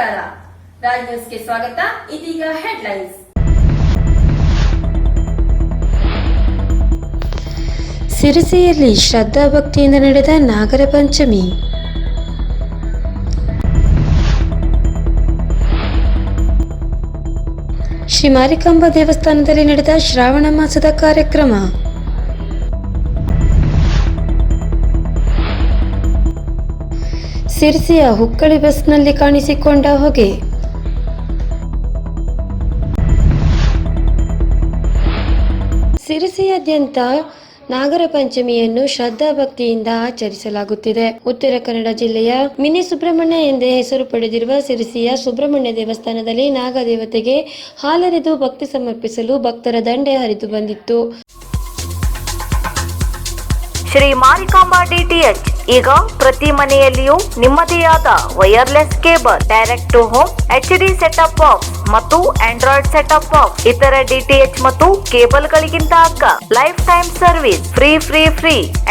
ನಮಸ್ಕಾರ. ರಾಜ್ ನ್ಯೂಸ್ಗೆ ಸ್ವಾಗತ. ಇದೀಗ ಹೆಡ್ಲೈನ್ಸ್. ಸಿರಸಿಯಲ್ಲಿ ಶ್ರದ್ಧಾ ಭಕ್ತಿಯಿಂದ ನಡೆದ ನಾಗರ ಪಂಚಮಿ. ಶ್ರೀ ಮಾರಿಕಾಂಬಾ ದೇವಸ್ಥಾನದಲ್ಲಿ ನಡೆದ ಶ್ರಾವಣ ಮಾಸದ ಕಾರ್ಯಕ್ರಮ. ಸಿರಸಿಯ ಹುಕ್ಕಳಿ ಬಸ್ನಲ್ಲಿ ಕಾಣಿಸಿಕೊಂಡ ಹೊಗೆ. ಸಿರಸಿಯಾದ್ಯಂತ ನಾಗರ ಪಂಚಮಿಯನ್ನು ಶ್ರದ್ಧಾ ಭಕ್ತಿಯಿಂದ ಆಚರಿಸಲಾಗುತ್ತಿದೆ. ಉತ್ತರ ಕನ್ನಡ ಜಿಲ್ಲೆಯ ಮಿನಿ ಸುಬ್ರಹ್ಮಣ್ಯ ಎಂದೇ ಹೆಸರು ಪಡೆದಿರುವ ಸಿರಸಿಯ ಸುಬ್ರಹ್ಮಣ್ಯ ದೇವಸ್ಥಾನದಲ್ಲಿ ನಾಗದೇವತೆಗೆ ಹಾಲೆರೆದು ಭಕ್ತಿ ಸಮರ್ಪಿಸಲು ಭಕ್ತರ ದಂಡೆ ಹರಿದು ಬಂದಿತ್ತು. ಶ್ರೀ ಮಾರಿಕಾಂಬಾ ಡಿಟಿಎಚ್ ಈಗ ಪ್ರತಿ ಮನೆಯಲ್ಲಿಯೂ ನಿಮ್ಮದೇ ಆದ wireless cable, direct to home, HD setup box ಮತ್ತು ಆಂಡ್ರಾಯ್ಡ್ ಸೆಟಪ್ ಬಾಕ್ಸ್ ಇತರ ಡಿಟಿಎಚ್ ಮತ್ತು ಕೇಬಲ್ ಗಳಿಗಿಂತ ಅಗ್ಗ life time service. Free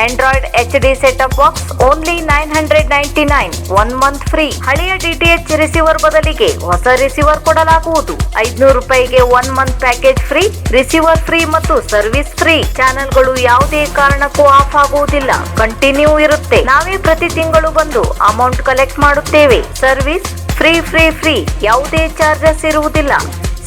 android HD setup box only 999, 1 month free. ಹಳೆಯ ಡಿಟಿಎಚ್ ರಿಸೀವರ್ ಬದಲಿಗೆ ಹೊಸ ರಿಸೀವರ್ ಕೊಡಲಾಗುವುದು. 500 ರೂಪಾಯಿಗೆ 1 month package free, receiver free ಮತ್ತು ಸರ್ವಿಸ್ ಫ್ರೀ. ಚಾನೆಲ್ಗಳು ಯಾವುದೇ ಕಾರಣಕ್ಕೂ ಆಫ್ ಆಗುವುದಿಲ್ಲ, ಕಂಟಿನ್ಯೂ ಇರುತ್ತೆ. ನಾವೇ ಪ್ರತಿ ತಿಂಗಳು ಬಂದು ಅಮೌಂಟ್ ಕಲೆಕ್ಟ್ ಮಾಡುತ್ತೇವೆ. ಸರ್ವಿಸ್ ಫ್ರೀ, ಯಾವುದೇ ಚಾರ್ಜಸ್ ಇರುವುದಿಲ್ಲ.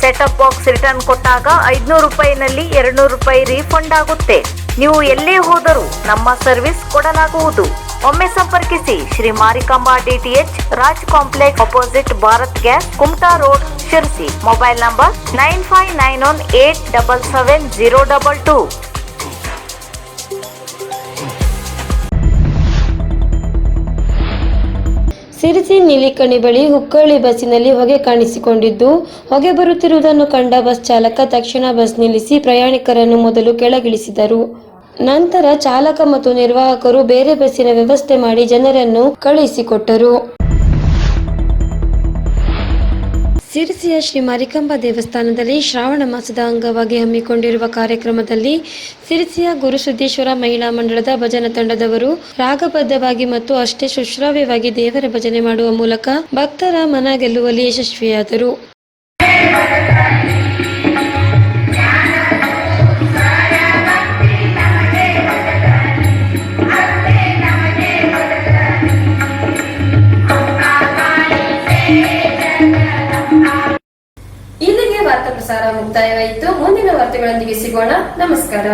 ಸೆಟಪ್ ಬಾಕ್ಸ್ ರಿಟರ್ನ್ ಕೊಟ್ಟಾಗ 500 ರೂಪಾಯಿನಲ್ಲಿ 200 ರೂಪಾಯಿ ರೀಫಂಡ್ ಆಗುತ್ತೆ. ನೀವು ಎಲ್ಲೇ ಹೋದರೂ ನಮ್ಮ ಸರ್ವಿಸ್ ಕೊಡಲಾಗುವುದು. ಒಮ್ಮೆ ಸಂಪರ್ಕಿಸಿ Shri Marikamba DTH, Raj complex opposite Bharat gas, Kumta road, Sirsi. Mobile number 9591877022. Sirsi Neelekani ಬಳಿ ಹುಕ್ಕಳ್ಳಿ ಬಸ್ಸಿನಲ್ಲಿ ಹೊಗೆ ಕಾಣಿಸಿಕೊಂಡಿದ್ದು, ಹೊಗೆ ಬರುತ್ತಿರುವುದನ್ನು ಕಂಡ ಬಸ್ ಚಾಲಕ ತಕ್ಷಣ ಬಸ್ ನಿಲ್ಲಿಸಿ ಪ್ರಯಾಣಿಕರನ್ನು ಮೊದಲು ಕೆಳಗಿಳಿಸಿದರು. ನಂತರ ಚಾಲಕ ಮತ್ತು ನಿರ್ವಾಹಕರು ಬೇರೆ ಬಸ್ಸಿನ ವ್ಯವಸ್ಥೆ ಮಾಡಿ ಜನರನ್ನು ಕಳುಹಿಸಿಕೊಟ್ಟರು. ಸಿರಸಿಯ ಶ್ರೀ ಮಾರಿಕಾಂಬಾ ದೇವಸ್ಥಾನದಲ್ಲಿ ಶ್ರಾವಣ ಮಾಸದ ಅಂಗವಾಗಿ ಹಮ್ಮಿಕೊಂಡಿರುವ ಕಾರ್ಯಕ್ರಮದಲ್ಲಿ ಸಿರಸಿಯ ಗುರುಸಿದ್ದೇಶ್ವರ ಮಹಿಳಾ ಮಂಡಳದ ಭಜನಾ ತಂಡದವರು ರಾಗಬದ್ಧವಾಗಿ ಮತ್ತು ಅಷ್ಟೇ ಸುಶ್ರಾವ್ಯವಾಗಿ ದೇವರ ಭಜನೆ ಮಾಡುವ ಮೂಲಕ ಭಕ್ತರ ಮನ ಗೆಲ್ಲುವಲ್ಲಿ ಯಶಸ್ವಿಯಾದರು. ಇಲ್ಲಿಗೆ ವಾರ್ತಾ ಪ್ರಸಾರ ಮುಕ್ತಾಯವಾಯಿತು. ಮುಂದಿನ ವಾರ್ತೆಗಳೊಂದಿಗೆ ಸಿಗೋಣ. ನಮಸ್ಕಾರ.